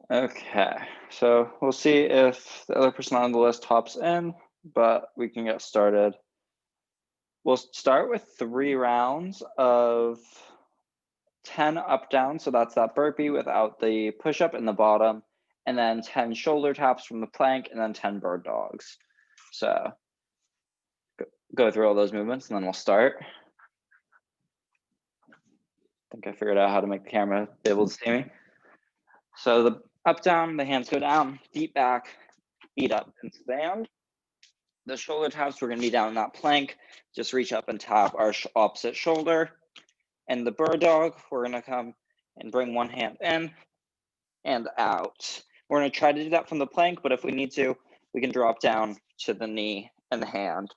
Okay, so we'll see if the other person on the list hops in, but we can get started. We'll start with 3 rounds of 10 up down, so that's that burpee without the push-up in the bottom, and then 10 shoulder taps from the plank, and then 10 bird dogs. So go through all those movements, and then we'll start. I think I figured out how to make the camera be able to see me. So the up down, the hands go down, deep back, feet up and stand. The shoulder taps, we're gonna be down in that plank. Just reach up and tap our opposite shoulder. And the bird dog, we're gonna come and bring one hand in and out. We're gonna try to do that from the plank, but if we need to, we can drop down to the knee and the hand.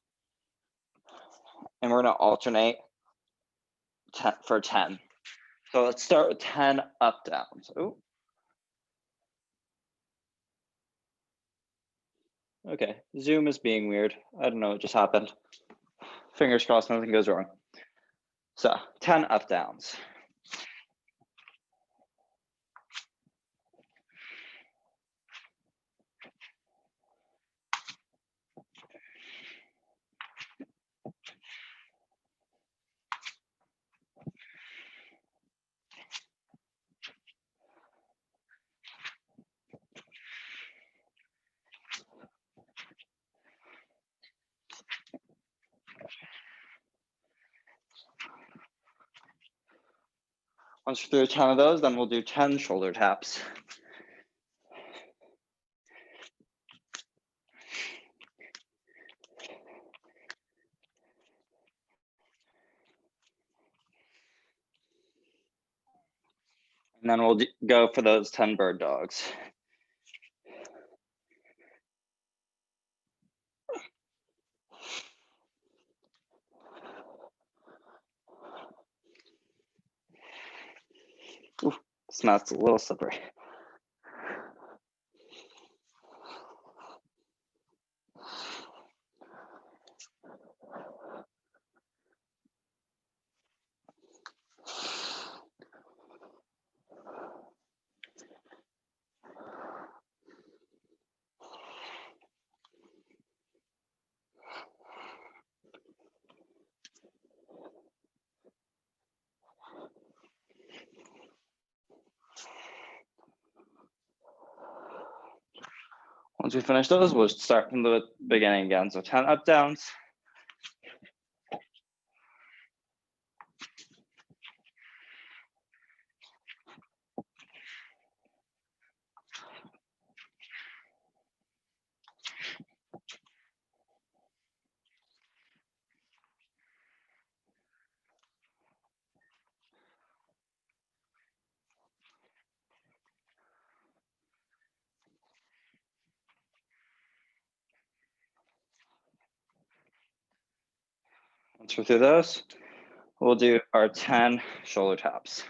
And we're gonna alternate for 10. So let's start with 10 up downs. Ooh. Okay, Zoom is being weird. I don't know what just happened. Fingers crossed nothing goes wrong. So 10 up downs. Once we're through 10 of those, then we'll do 10 shoulder taps. And then we'll go for those 10 bird dogs. Ooh, this mat's a little slippery. Once we finish those, we'll start from the beginning again. So 10 up downs. Once we're through those, we'll do our 10 shoulder taps.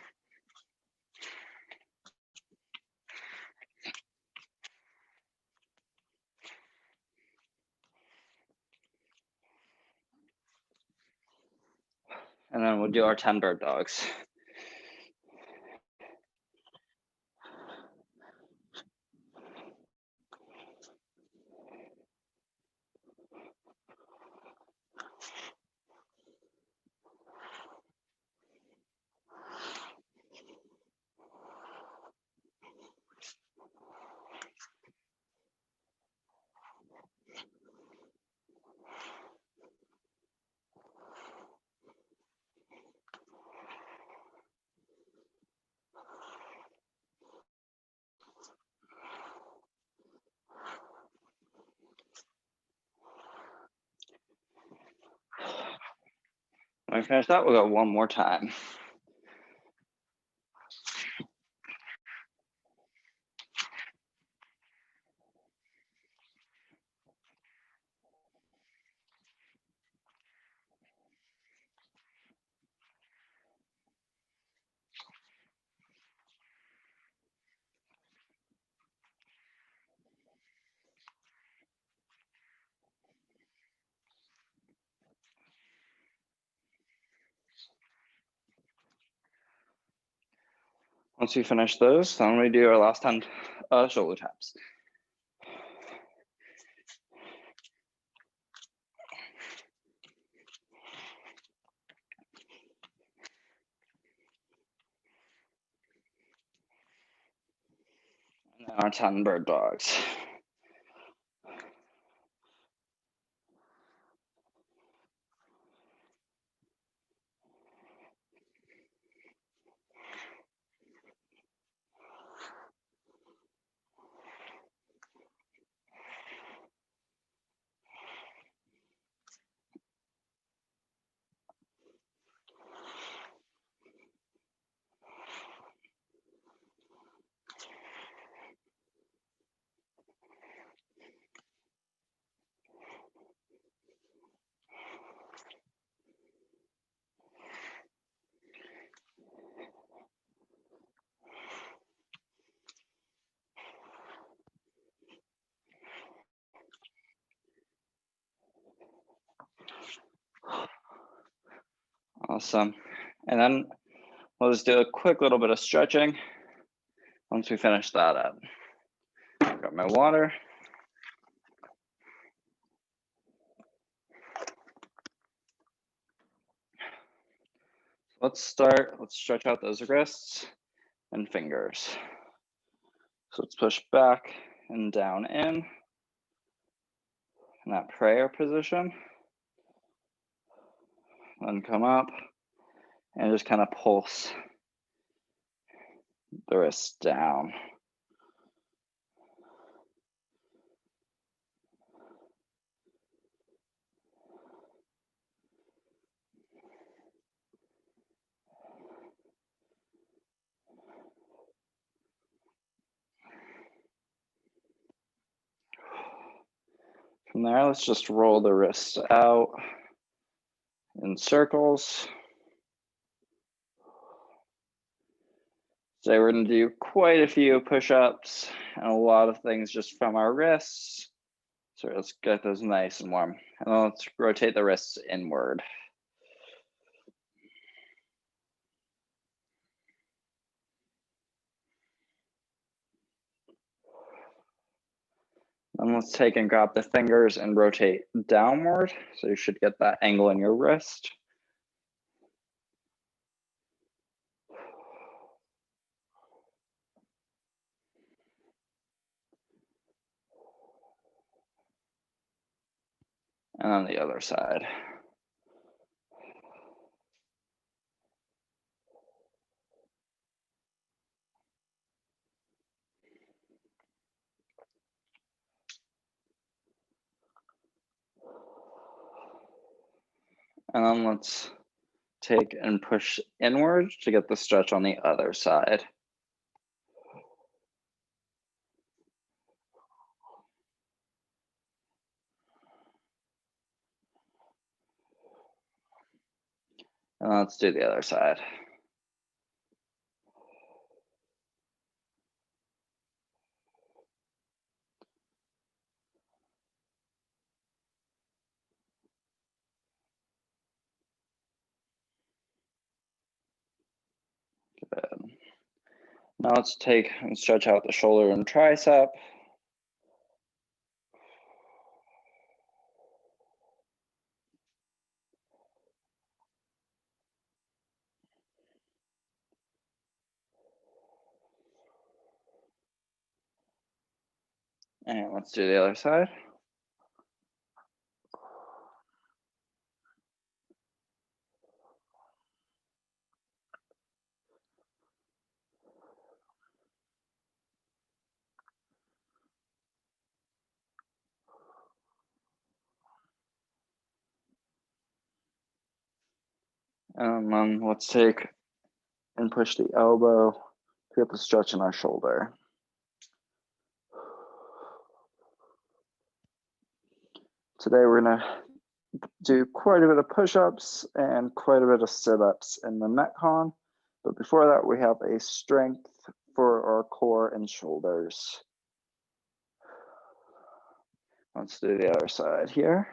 And then we'll do our 10 bird dogs. When we finish that, we'll go one more time. Once we finish those, then we do our last 10 shoulder taps. And then our 10 bird dogs. Awesome. And then we'll just do a quick little bit of stretching once we finish that up. Got my water. Let's stretch out those wrists and fingers. So let's push back and down in that prayer position. Then come up and just kind of pulse the wrists down. From there, let's just roll the wrists out in circles. Today we're going to do quite a few push-ups and a lot of things just from our wrists. So let's get those nice and warm. And then let's rotate the wrists inward. Then let's take and grab the fingers and rotate downward. So you should get that angle in your wrist. And on the other side. And then let's take and push inward to get the stretch on the other side. And let's do the other side. Good. Now let's take and stretch out the shoulder and tricep. And let's do the other side. And then let's take and push the elbow to get the stretch in our shoulder. Today we're gonna do quite a bit of push-ups and quite a bit of sit-ups in the Metcon. But before that, we have a strength for our core and shoulders. Let's do the other side here.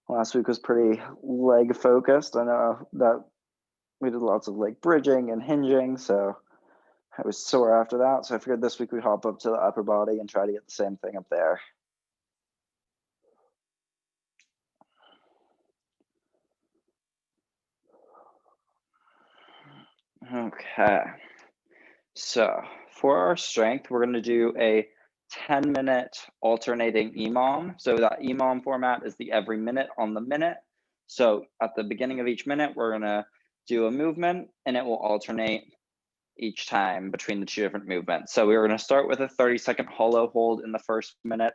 Last week was pretty leg focused. I know that we did lots of leg bridging and hinging, so I was sore after that. So I figured this week we'd hop up to the upper body and try to get the same thing up there. Okay. So for our strength, we're going to do a 10-minute alternating EMOM. So that EMOM format is the every minute on the minute. So at the beginning of each minute, we're going to do a movement and it will alternate each time between the two different movements. So we're going to start with a 30-second hollow hold in the first minute,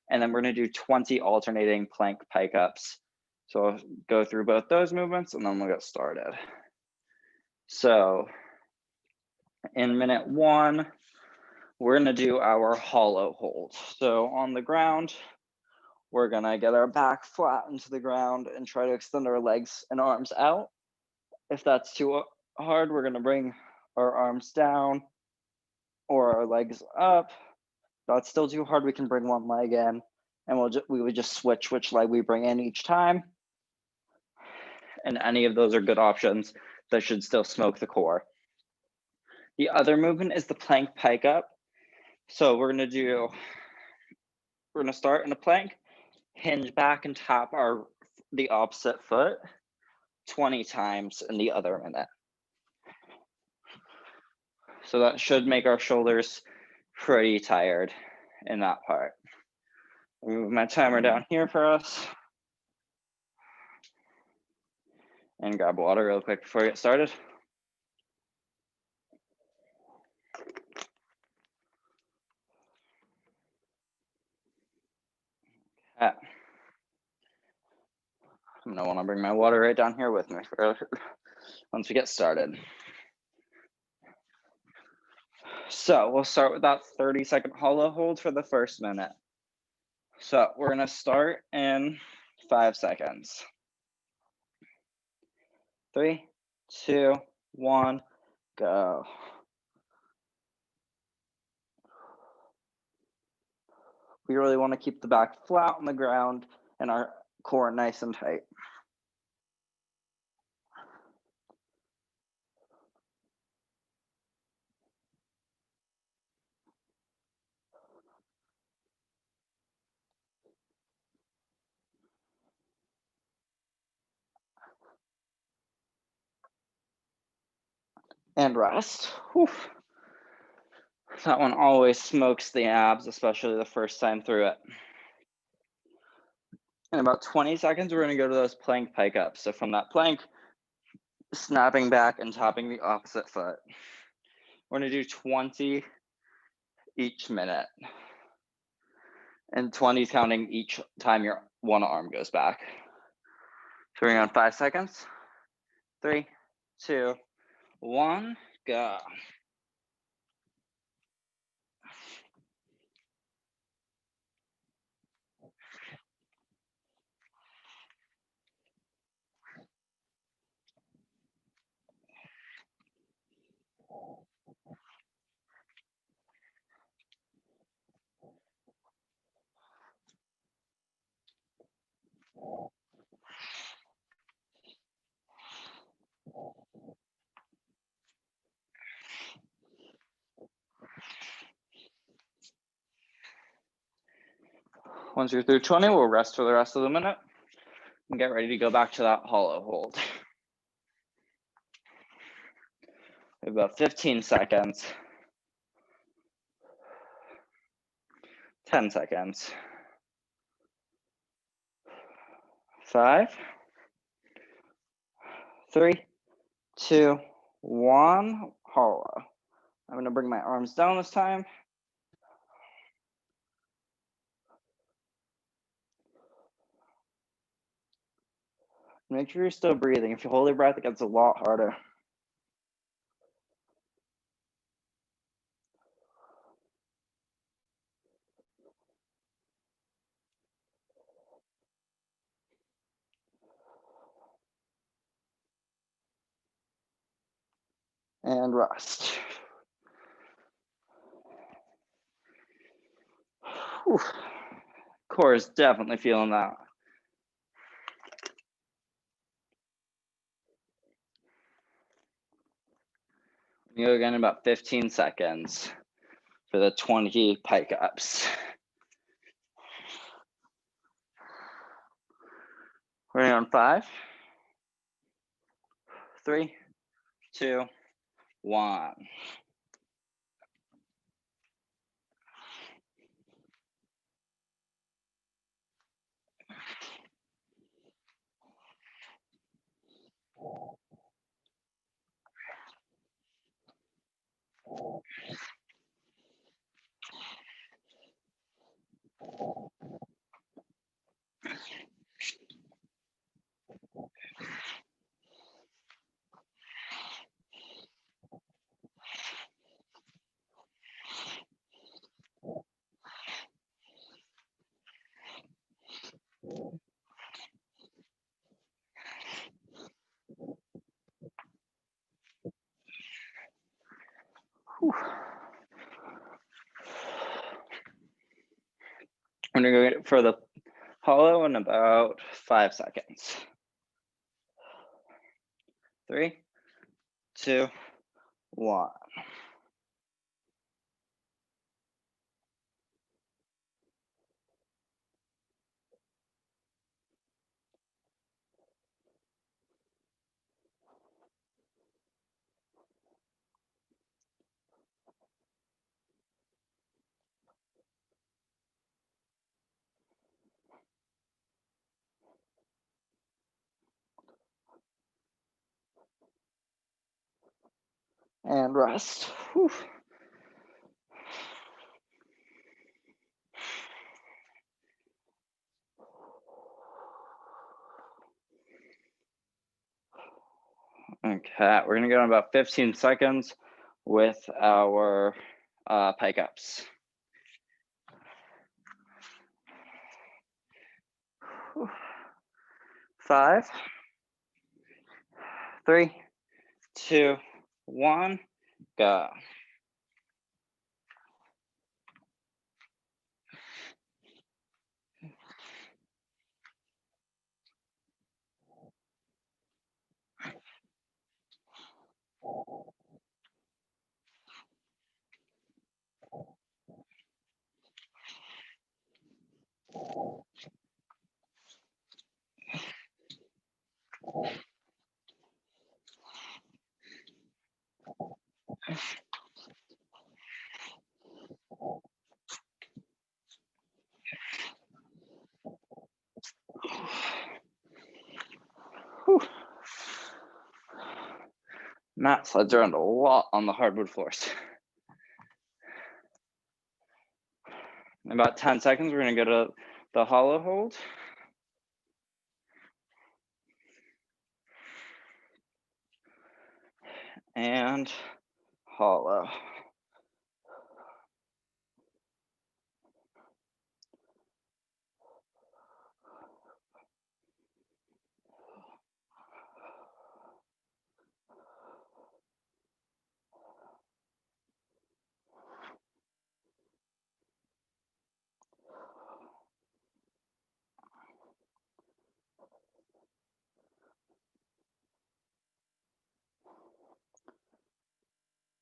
and then we're going to do 20 alternating plank pike ups. So I'll go through both those movements and then we'll get started. So in minute 1, we're going to do our hollow hold. So on the ground, we're going to get our back flat into the ground and try to extend our legs and arms out. If that's too hard, we're going to bring our arms down or our legs up. If that's still too hard, we can bring one leg in, and we would just switch which leg we bring in each time. And any of those are good options that should still smoke the core. The other movement is the plank pike up. So we're going to start in a plank, hinge back and tap the opposite foot 20 times in the other minute. So that should make our shoulders pretty tired in that part. I'll move my timer down here for us. And grab water real quick before we get started. Okay. I'm gonna wanna bring my water right down here with me once we get started. So we'll start with that 30-second hollow hold for the first minute. So we're gonna start in 5 seconds. 3, 2, 1, go. We really want to keep the back flat on the ground and our core nice and tight. And rest. Whew. That one always smokes the abs, especially the first time through it. In about 20 seconds, we're going to go to those plank pike ups. So from that plank, snapping back and tapping the opposite foot. We're going to do 20 each minute. And 20 counting each time your one arm goes back. So we're on 5 seconds. 3, 2, 1, go. Once you're through 20, we'll rest for the rest of the minute and get ready to go back to that hollow hold. We have about 15 seconds. 10 seconds. 5, 3, 2, 1, hollow. I'm going to bring my arms down this time. Make sure you're still breathing. If you hold your breath, it gets a lot harder. And rest. Whew. Core is definitely feeling that. You go again in about 15 seconds for the 20 pike ups. We're on 5, 3, 2, 1. Whew. I'm gonna go get it for the hollow in about 5 seconds. 3, 2, 1. And rest. Whew. Okay, we're gonna go in about 15 seconds with our pike ups. 5, 3, 2, 1, go. Whew. Mat slides around a lot on the hardwood floors. In about 10 seconds, we're gonna go to the hollow hold. And hollow.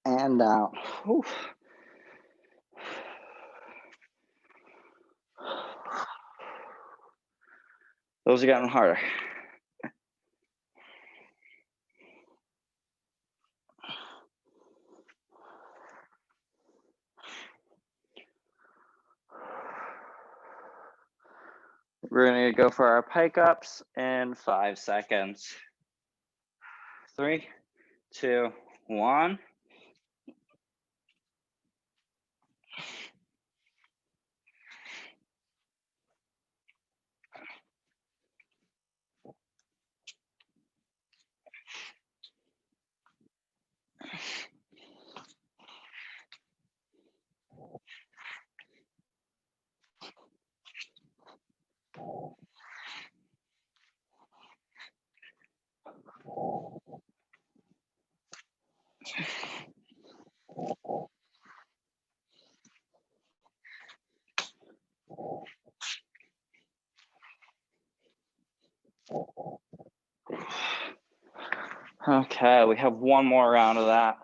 And down. Whew. Those are getting harder. We're gonna go for our pike ups in 5 seconds. 3, 2, 1. Okay, we have one more round of that.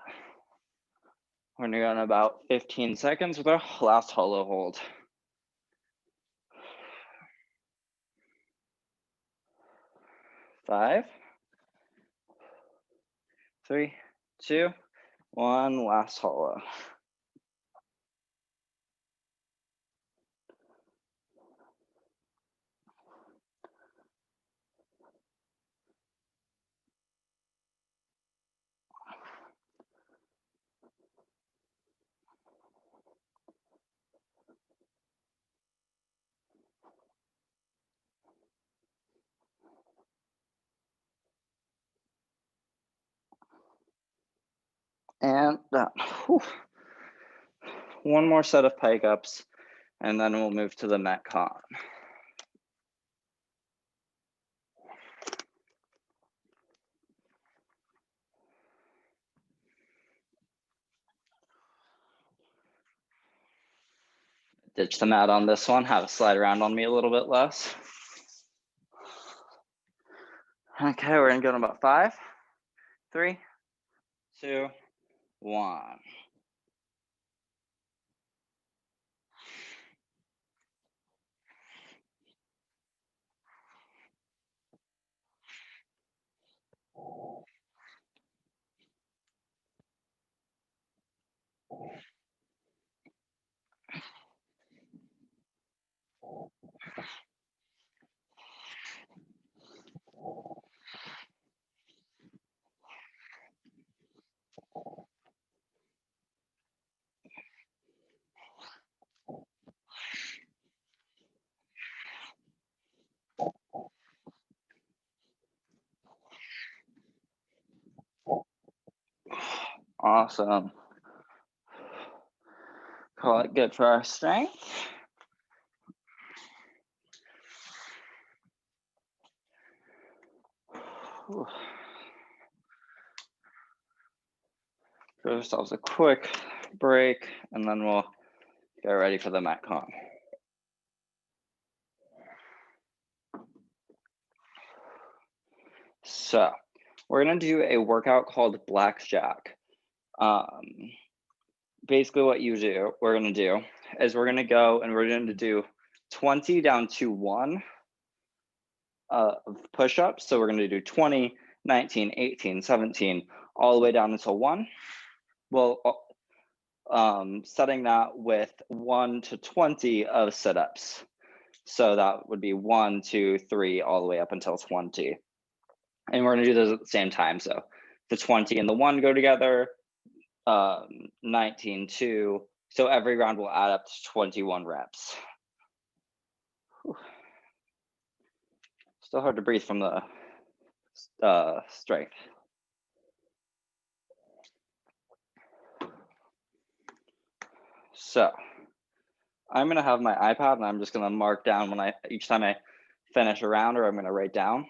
We're gonna go in about 15 seconds with our last hollow hold. 5, 3, 2, 1, last hollow. And done. Whew. One more set of pike ups, and then we'll move to the Metcon. Ditch the mat on this one, have it slide around on me a little bit less. Okay, we're gonna go in about 5, 3, 2, 1. Awesome. Call it good for our strength. Whew. Give ourselves a quick break, and then we'll get ready for the Metcon. So we're gonna do a workout called Blackjack. Basically what we're gonna do is we're gonna go and we're gonna do 20 down to 1 of push-ups. So we're gonna do 20, 19, 18, 17, all the way down until 1. Well, setting that with 1 to 20 of sit-ups. So that would be 1, 2, 3, all the way up until 20. And we're gonna do those at the same time. So the 20 and the 1 go together, 19, 2. So every round will add up to 21 reps. Whew. Still hard to breathe from the strength. So I'm gonna have my iPad and I'm just gonna mark down when each time I finish a round, or I'm gonna write down.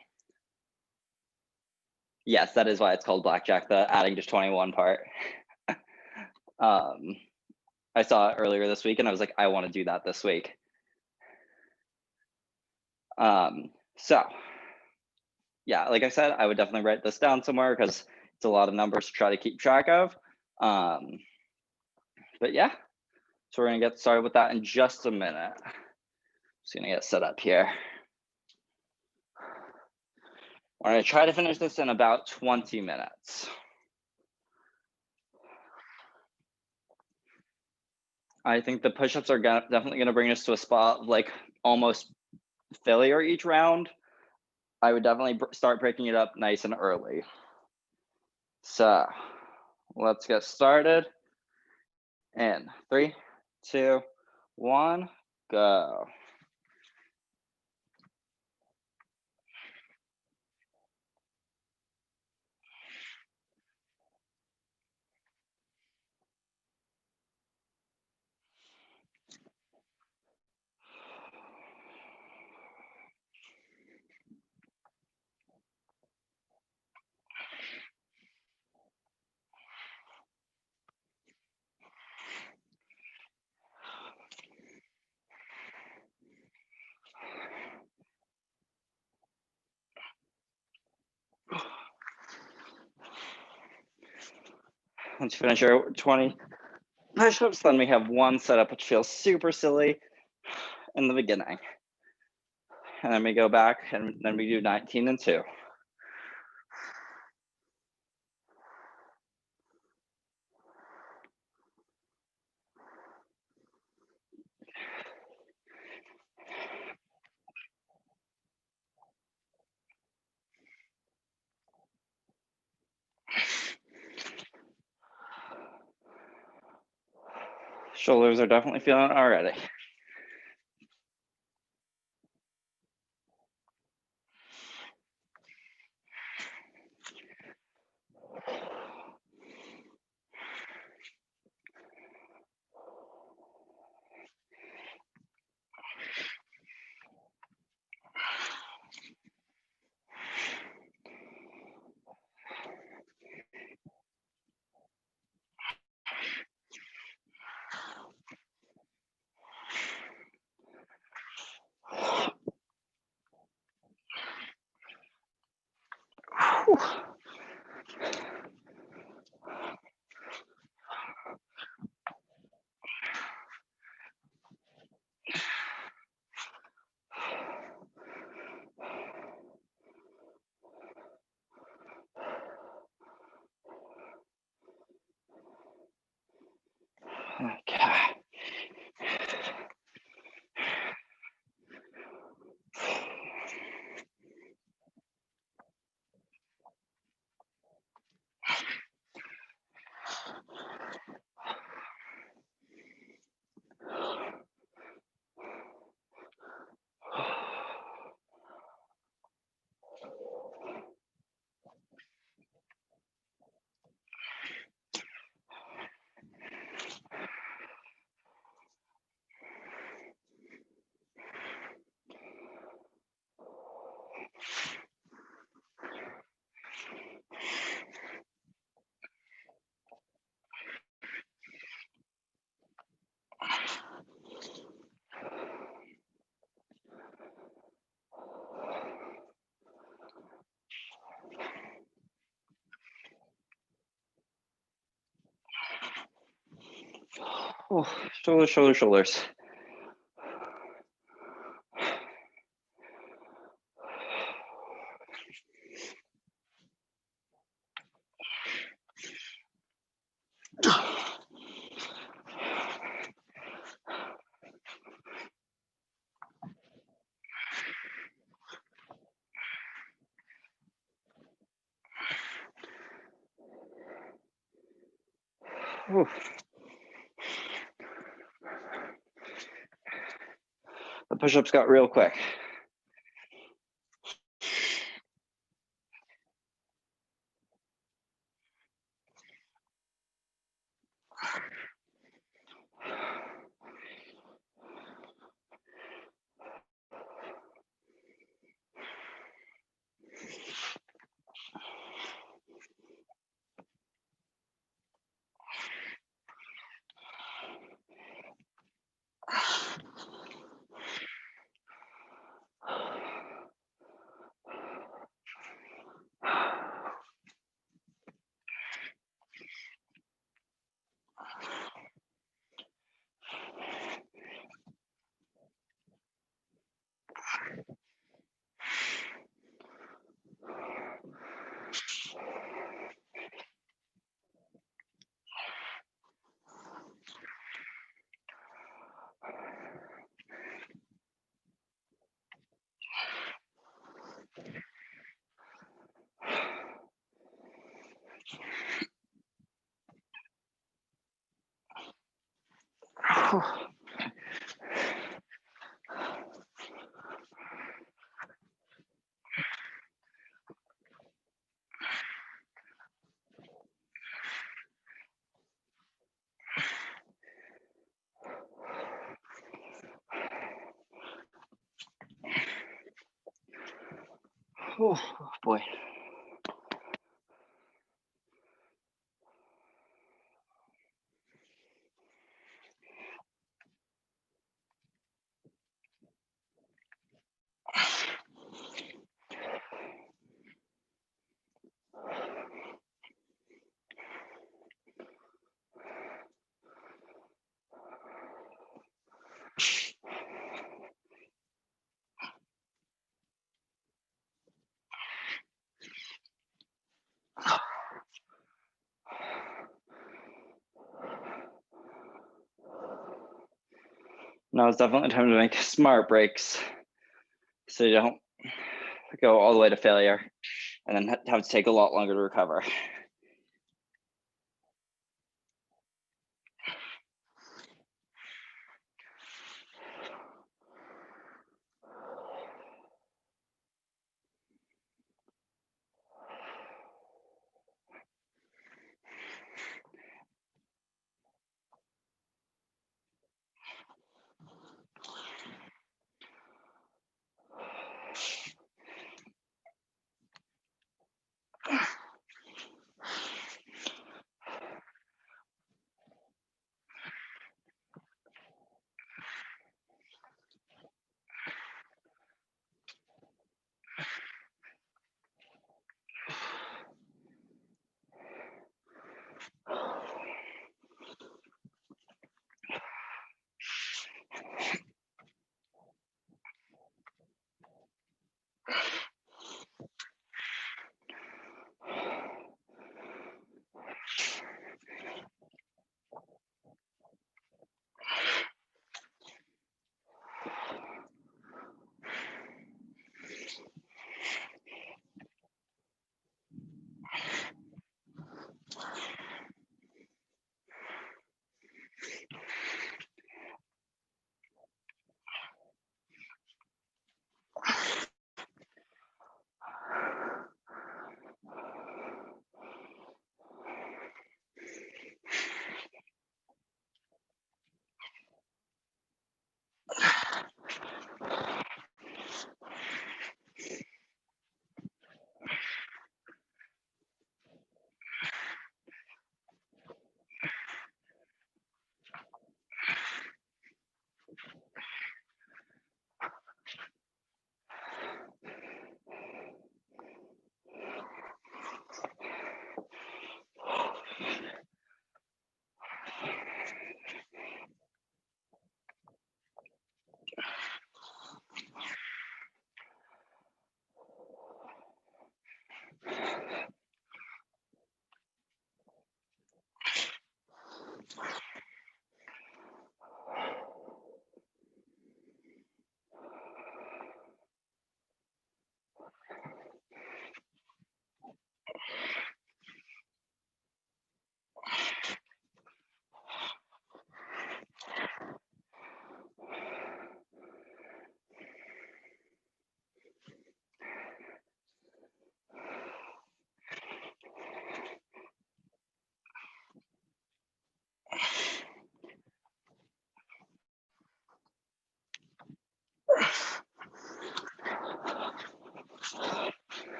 Yes, that is why it's called Blackjack, the adding just 21 part. I saw it earlier this week and I was like, I want to do that this week. So yeah, like I said, I would definitely write this down somewhere because it's a lot of numbers to try to keep track of. But yeah, so we're gonna get started with that in just a minute. Just gonna get set up here. We're gonna try to finish this in about 20 minutes. I think the push-ups are definitely gonna bring us to a spot of like almost failure each round. I would definitely start breaking it up nice and early. So let's get started. In 3, 2, 1, go. Once you finish your 20 push-ups, then we have one setup which feels super silly in the beginning. And then we go back and then we do 19 and 2. Shoulders are definitely feeling it already. Whew. Okay. Oh, shoulders, shoulders, shoulders. Whew. The push-ups got real quick. Whew. Oh boy. Now it's definitely time to make smart breaks so you don't go all the way to failure and then have to take a lot longer to recover.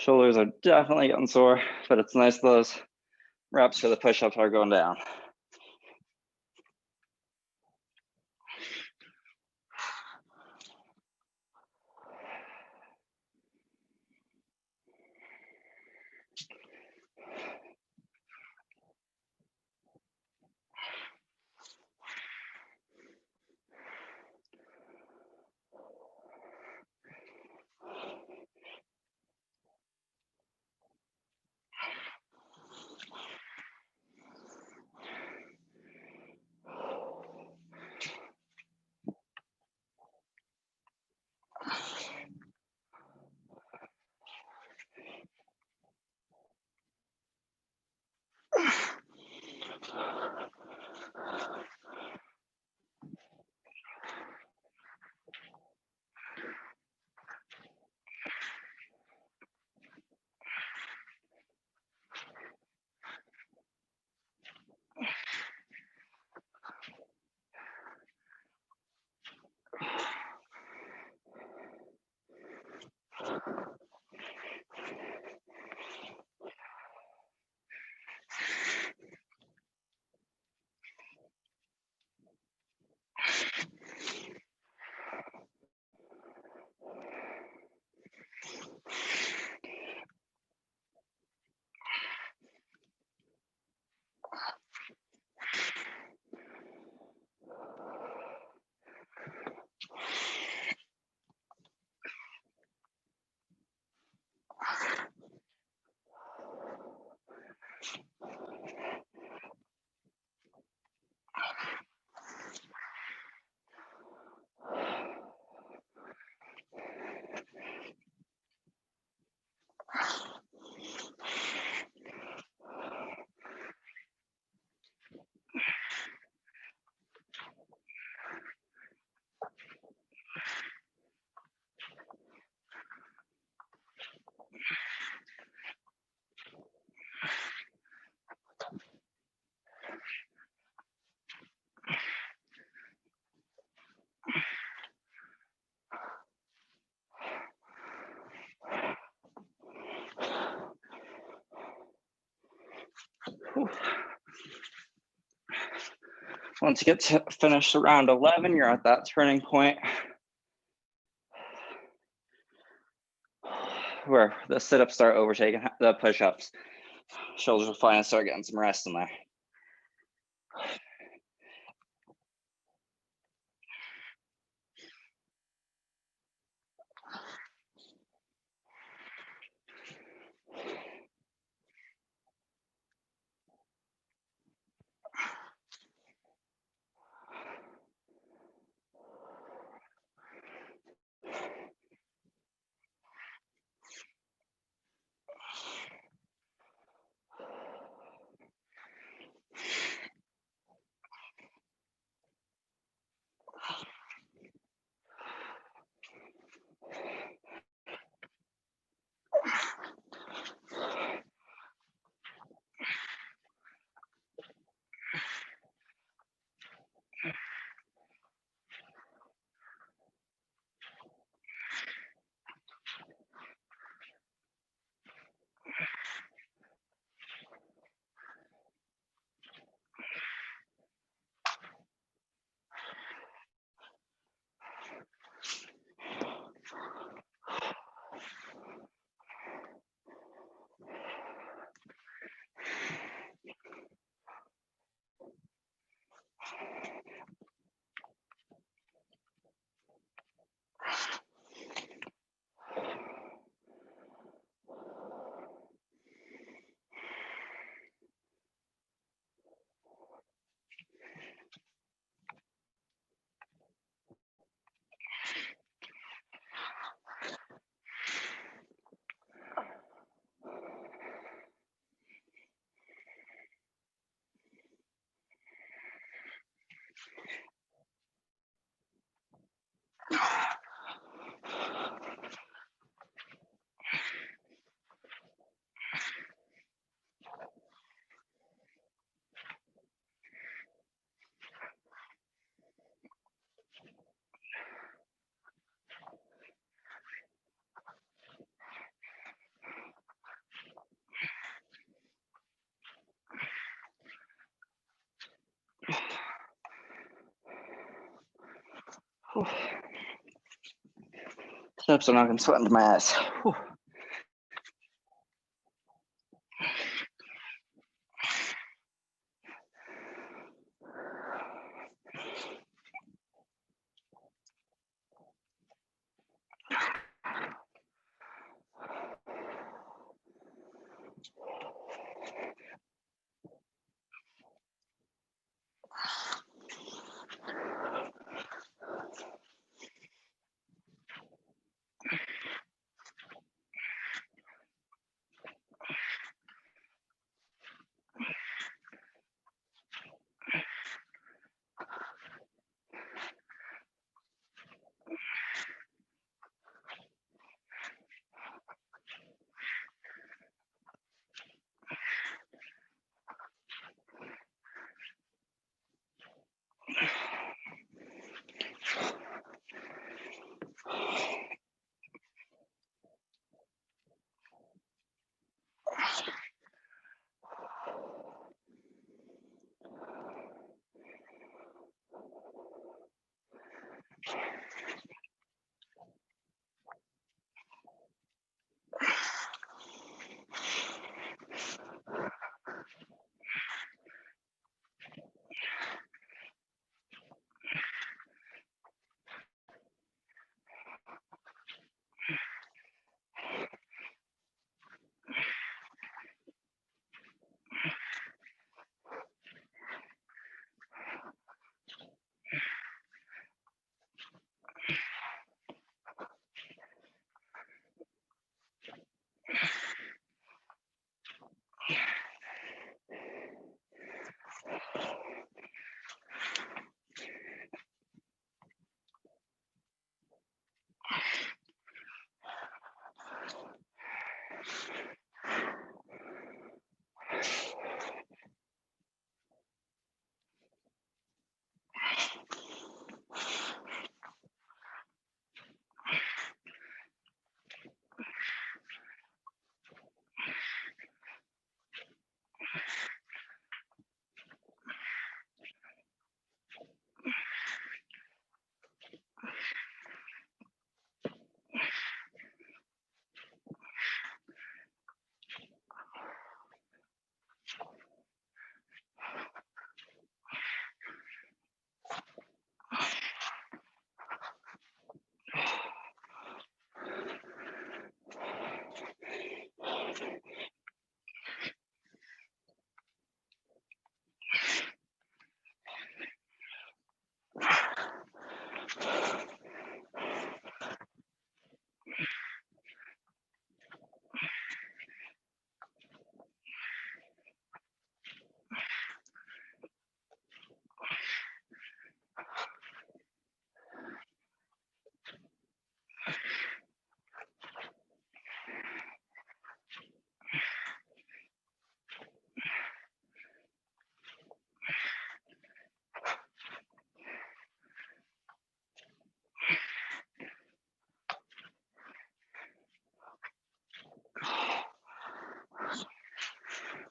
Shoulders are definitely getting sore, but it's nice those reps for the push-ups are going down. Whew. Once you get to finish round 11, you're at that turning point where the sit-ups start overtaking the push-ups. Shoulders will finally start getting some rest in there. Sit-ups are not going to sweat into my eyes. Whew.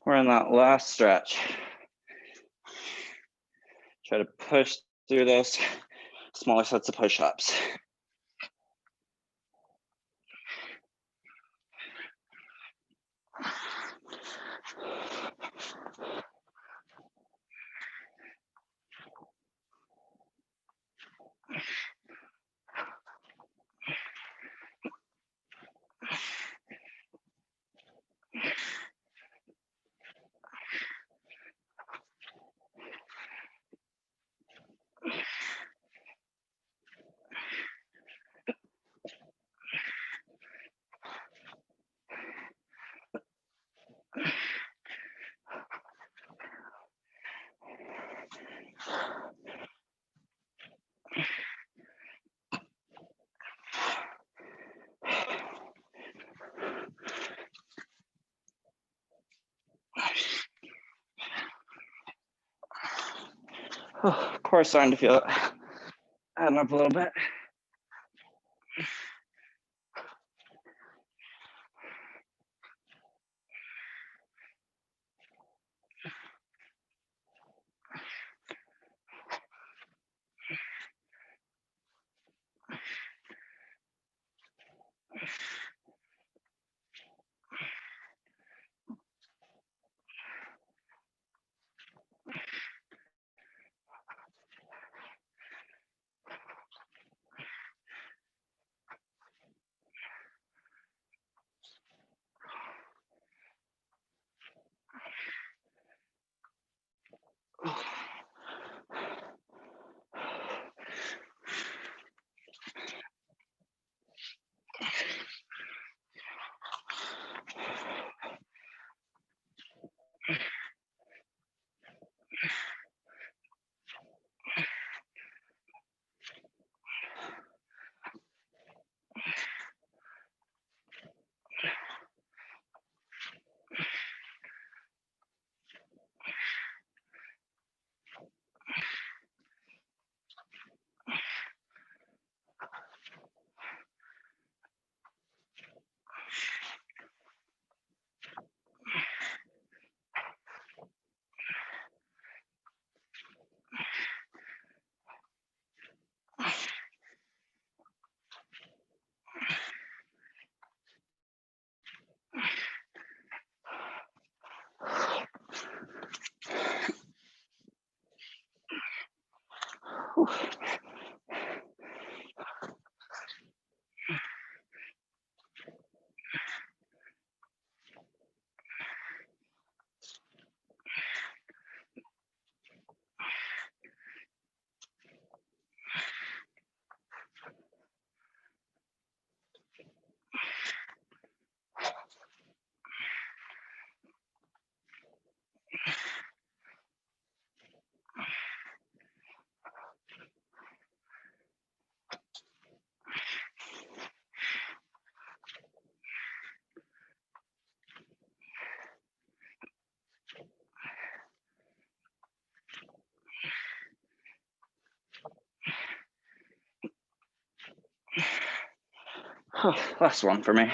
We're in that last stretch. Try to push through those smaller sets of push-ups. Of course, starting to feel it adding up a little bit. Last one for me.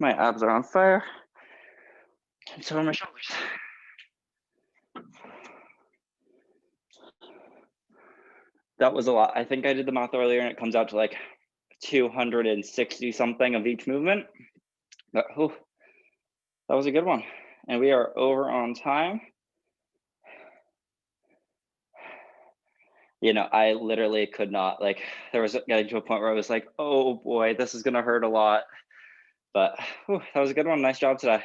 My abs are on fire, and so are my shoulders. That was a lot. I think I did the math earlier and it comes out to like 260 something of each movement. That was a good one. And we are over on time. I literally could not, like, there was getting to a point where I was like, oh boy, this is gonna hurt a lot. But that was a good one. Nice job today.